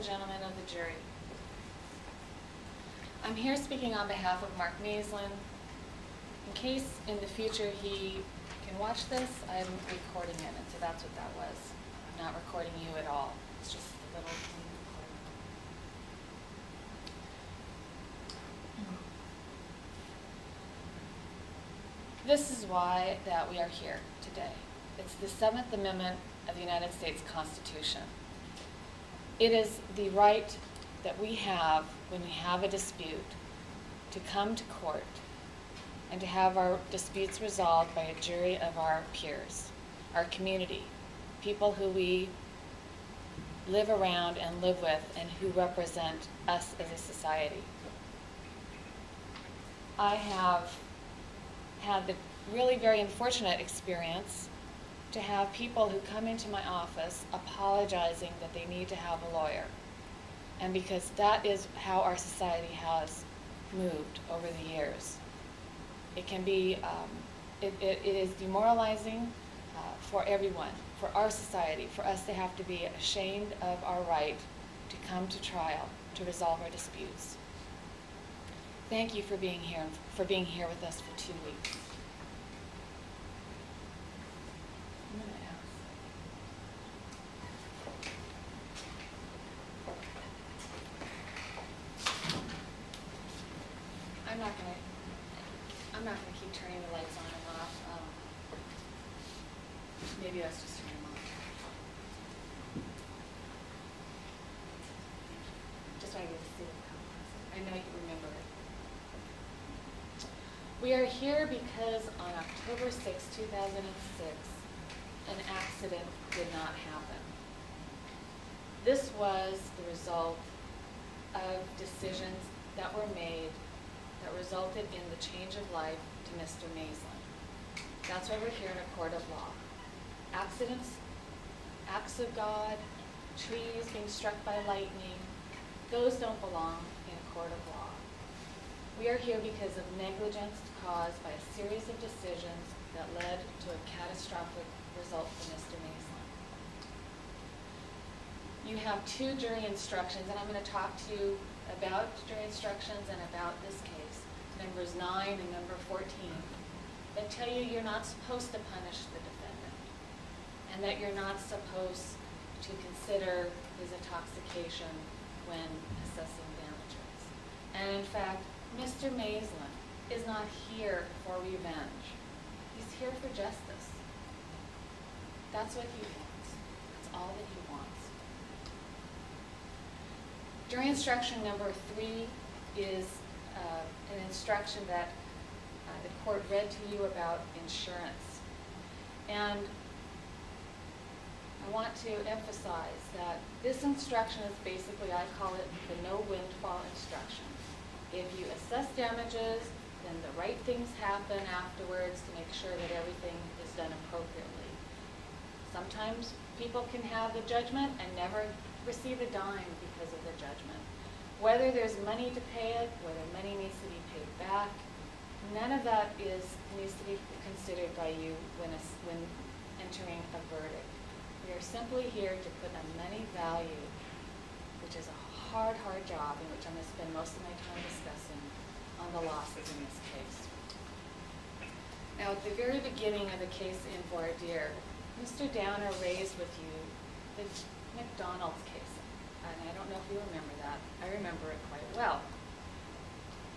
and gentlemen of the jury. I'm here speaking on behalf of Marc Maislen. In case in the future he can watch this, I'm recording it, and so that's what that was. I'm not recording you at all. It's just a little recording. This is why that we are here today. It's the 7th Amendment of the United States Constitution. It is the right that we have when we have a dispute to come to court and to have our disputes resolved by a jury of our peers, our community, people who we live around and live with and who represent us as a society. I have had the really very unfortunate experience to have people who come into my office apologizing that they need to have a lawyer. And because that is how our society has moved over the years. It can be, it is demoralizing for everyone, for our society, for us to have to be ashamed of our right to come to trial, to resolve our disputes. Thank you for being here with us for 2 weeks. I'm not gonna keep turning the lights on and off. Maybe that's just turning them on. Just want you to see it. I know you remember it. We are here because on October 6, 2006, an accident did not happen. This was the result of decisions that were made that resulted in the change of life to Mr. Maislen. That's why we're here in a court of law. Accidents, acts of God, trees being struck by lightning, those don't belong in a court of law. We are here because of negligence caused by a series of decisions that led to a catastrophic result for Mr. Maislen. You have 2 jury instructions, and I'm going to talk to you about jury instructions and about this case, numbers 9 and number 14, that tell you you're not supposed to punish the defendant and that you're not supposed to consider his intoxication when assessing damages. And in fact, Mr. Maislen is not here for revenge. He's here for justice. That's what he wants. That's all that he wants. Jury instruction number 3 is an instruction that the court read to you about insurance. And I want to emphasize that this instruction is basically, I call it the no windfall instruction. If you assess damages, then the right things happen afterwards to make sure that everything is done appropriately. Sometimes people can have the judgment and never receive a dime because of the judgment. Whether there's money to pay it, whether money needs to be paid back, none of that needs to be considered by you when entering a verdict. We are simply here to put a money value, which is a hard job in which I'm going to spend most of my time discussing, on the losses in this case. Now, at the very beginning of the case in voir dire, Mr. Downer raised with you the McDonald's case. And I don't know if you remember that. I remember it quite well.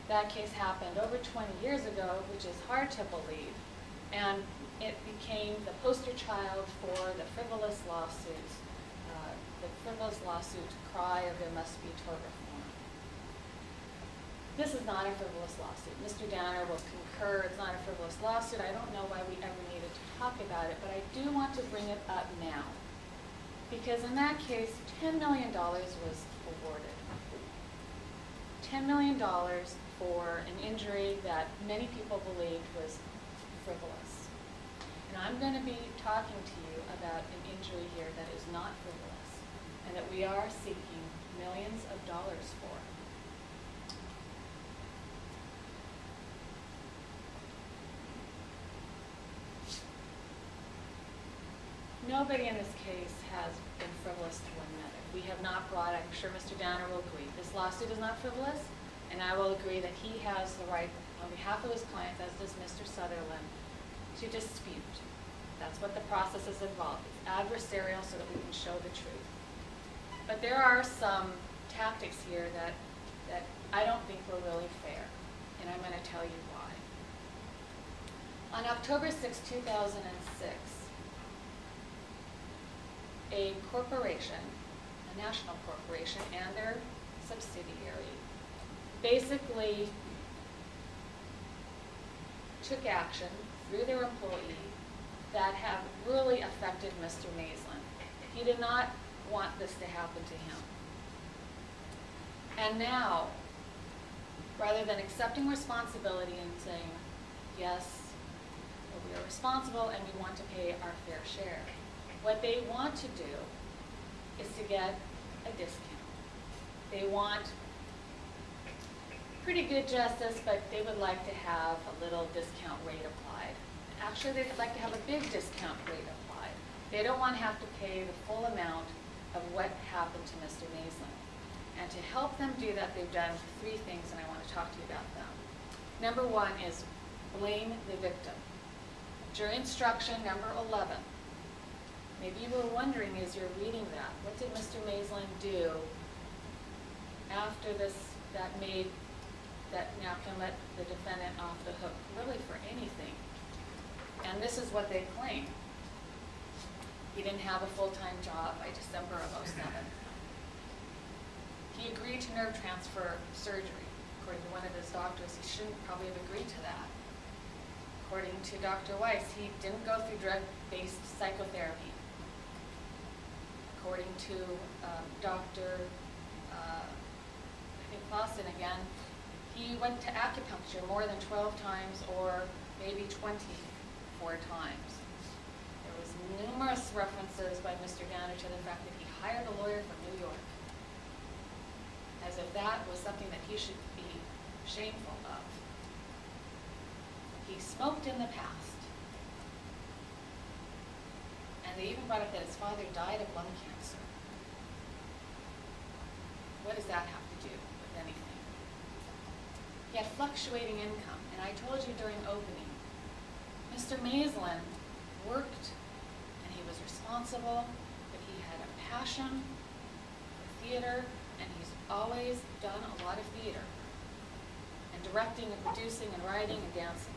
That case happened over 20 years ago, which is hard to believe. And it became the poster child for the frivolous lawsuit cry of there must be tort reform. This is not a frivolous lawsuit. Mr. Downer will concur it's not a frivolous lawsuit. I don't know why we ever needed to talk about it, but I do want to bring it up now. Because in that case, $10 million was awarded. $10 million for an injury that many people believed was frivolous. And I'm going to be talking to you about an injury here that is not frivolous and that we are seeking millions of dollars for. Nobody in this case has been frivolous to one another. we have not brought, I'm sure Mr. Danner will agree, this lawsuit is not frivolous, and I will agree that he has the right, on behalf of his clients, as does Mr. Sutherland, to dispute. That's what the process is involved. It's adversarial so that we can show the truth. But there are some tactics here that I don't think were really fair, and I'm going to tell you why. On October 6, 2006, a corporation, a national corporation, and their subsidiary basically took action through their employee that have really affected Mr. Maislen. He did not want this to happen to him. And now, rather than accepting responsibility and saying, yes, we are responsible and we want to pay our fair share, what they want to do is to get a discount. They want pretty good justice, but they would like to have a little discount rate applied. Actually, they'd like to have a big discount rate applied. They don't want to have to pay the full amount of what happened to Mr. Maislen. And to help them do that, they've done three things, and I want to talk to you about them. Number one is blame the victim. Jury instruction number 11. Maybe you were wondering as you're reading that, what did Mr. Maislen do after this that now can let the defendant off the hook, really for anything? And this is what they claim. He didn't have a full-time job by December of 2007. He agreed to nerve transfer surgery. According to one of his doctors, he shouldn't probably have agreed to that. According to Dr. Weiss, he didn't go through drug-based psychotherapy. According to Dr. I think Clausen again, he went to acupuncture more than 12 times or maybe 24 times. There was numerous references by Mr. Danner to the fact that he hired a lawyer from New York, as if that was something that he should be shameful of. He smoked in the past. And they even brought up that his father died of lung cancer. What does that have to do with anything? He had fluctuating income, and I told you during opening, Mr. Maislen worked and he was responsible, but he had a passion for theater, and he's always done a lot of theater, and directing and producing and writing and dancing.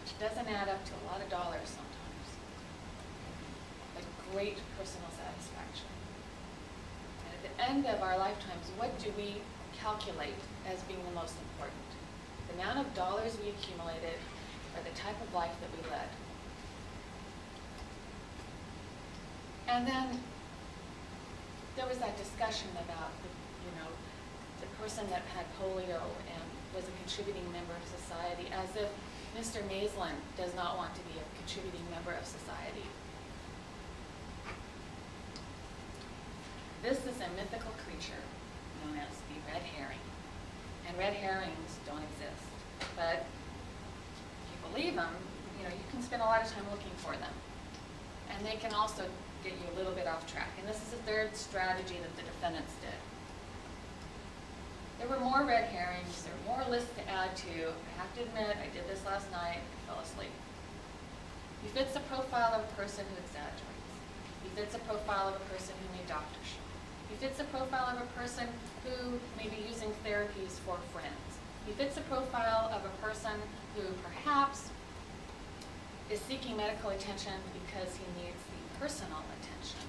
Which doesn't add up to a lot of dollars sometimes, but great personal satisfaction. And at the end of our lifetimes, what do we calculate as being the most important? The amount of dollars we accumulated or the type of life that we led? And then there was that discussion about the person that had polio and was a contributing member of society, as if Mr. Maislen does not want to be a contributing member of society. This is a mythical creature known as the red herring. And red herrings don't exist. But if you believe them, you can spend a lot of time looking for them. And they can also get you a little bit off track. And this is the third strategy that the defendants did. There were more red herrings. There were more lists to add to. I have to admit, I did this last night. I fell asleep. He fits the profile of a person who exaggerates. He fits a profile of a person who made doctorship. He fits a profile of a person who may be using therapies for friends. He fits a profile of a person who perhaps is seeking medical attention because he needs the personal attention.